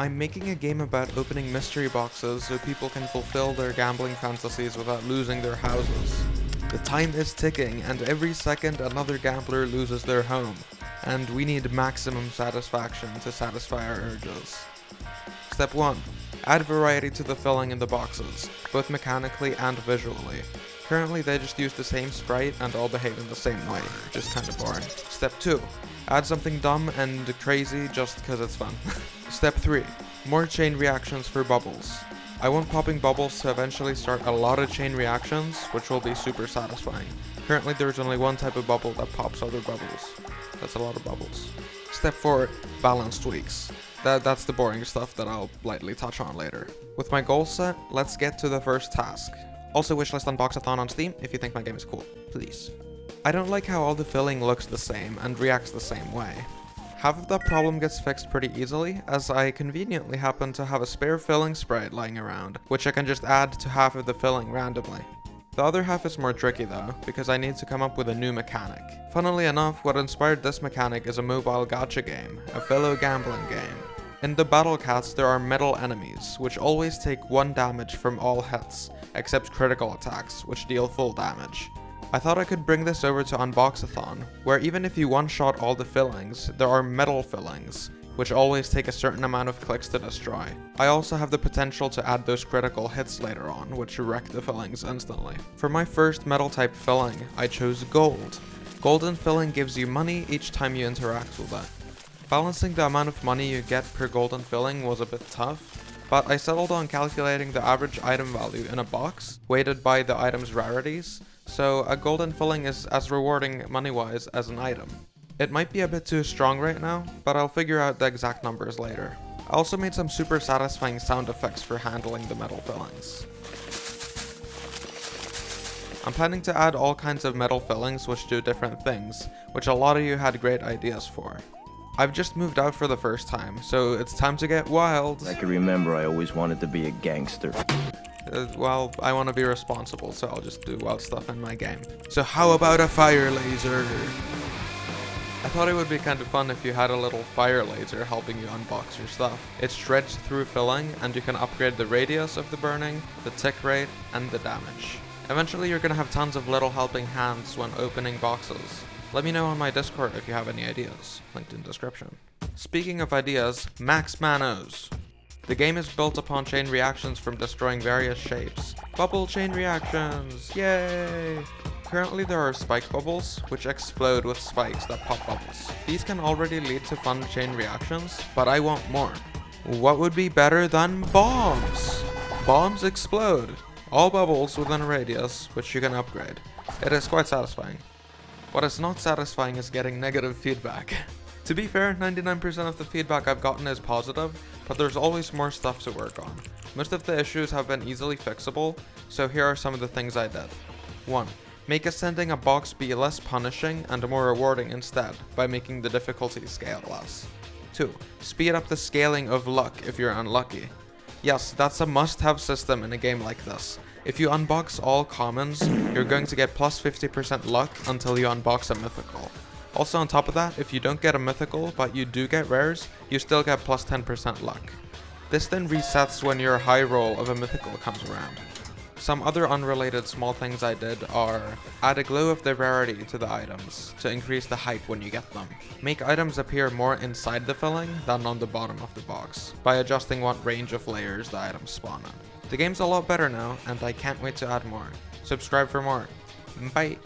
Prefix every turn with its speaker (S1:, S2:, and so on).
S1: I'm making a game about opening mystery boxes so people can fulfill their gambling fantasies without losing their houses. The time is ticking, and every second another gambler loses their home, and we need maximum satisfaction to satisfy our urges. Step 1. Add variety to the filling in the boxes, both mechanically and visually. Currently they just use the same sprite and all behave in the same way, which is kinda boring. Step 2. Add something dumb and crazy just cause it's fun. Step 3. More chain reactions for bubbles. I want popping bubbles to eventually start a lot of chain reactions, which will be super satisfying. Currently there's only one type of bubble that pops other bubbles. That's a lot of bubbles. Step 4. Balance tweaks. That's the boring stuff that I'll lightly touch on later. With my goals set, let's get to the first task. Also Wishlist Unboxathon on Steam if you think my game is cool, please. I don't like how all the filling looks the same and reacts the same way. Half of that problem gets fixed pretty easily, as I conveniently happen to have a spare filling sprite lying around, which I can just add to half of the filling randomly. The other half is more tricky though, because I need to come up with a new mechanic. Funnily enough, what inspired this mechanic is a mobile gacha game, a fellow gambling game. In the battle cats there are metal enemies, which always take 1 damage from all hits, except critical attacks, which deal full damage. I thought I could bring this over to Unboxathon, where even if you one-shot all the fillings, there are metal fillings, which always take a certain amount of clicks to destroy. I also have the potential to add those critical hits later on, which wreck the fillings instantly. For my first metal type filling, I chose gold. Golden filling gives you money each time you interact with it. Balancing the amount of money you get per golden filling was a bit tough, but I settled on calculating the average item value in a box, weighted by the item's rarities, so a golden filling is as rewarding money-wise as an item. It might be a bit too strong right now, but I'll figure out the exact numbers later. I also made some super satisfying sound effects for handling the metal fillings. I'm planning to add all kinds of metal fillings which do different things, which a lot of you had great ideas for. I've just moved out for the first time, so it's time to get wild.
S2: I can remember I always wanted to be a gangster.
S1: Well, I want to be responsible, so I'll just do wild stuff in my game. So how about a fire laser? I thought it would be kind of fun if you had a little fire laser helping you unbox your stuff. It shreds through filling, and you can upgrade the radius of the burning, the tick rate, and the damage. Eventually you're gonna have tons of little helping hands when opening boxes. Let me know on my Discord if you have any ideas, linked in description. Speaking of ideas, Max Manos. The game is built upon chain reactions from destroying various shapes. Bubble chain reactions! Yay! Currently there are spike bubbles, which explode with spikes that pop bubbles. These can already lead to fun chain reactions, but I want more. What would be better than bombs? Bombs explode. All bubbles within a radius, which you can upgrade. It is quite satisfying. What is not satisfying is getting negative feedback. To be fair, 99% of the feedback I've gotten is positive, but there's always more stuff to work on. Most of the issues have been easily fixable, so here are some of the things I did. 1. Make ascending a box be less punishing and more rewarding instead, by making the difficulty scale less. 2. Speed up the scaling of luck if you're unlucky. Yes, that's a must-have system in a game like this. If you unbox all commons, you're going to get plus 50% luck until you unbox a mythical. Also on top of that, if you don't get a mythical but you do get rares, you still get plus 10% luck. This then resets when your high roll of a mythical comes around. Some other unrelated small things I did are add a glow of the rarity to the items to increase the hype when you get them. Make items appear more inside the filling than on the bottom of the box by adjusting what range of layers the items spawn in. The game's a lot better now and I can't wait to add more. Subscribe for more. Bye!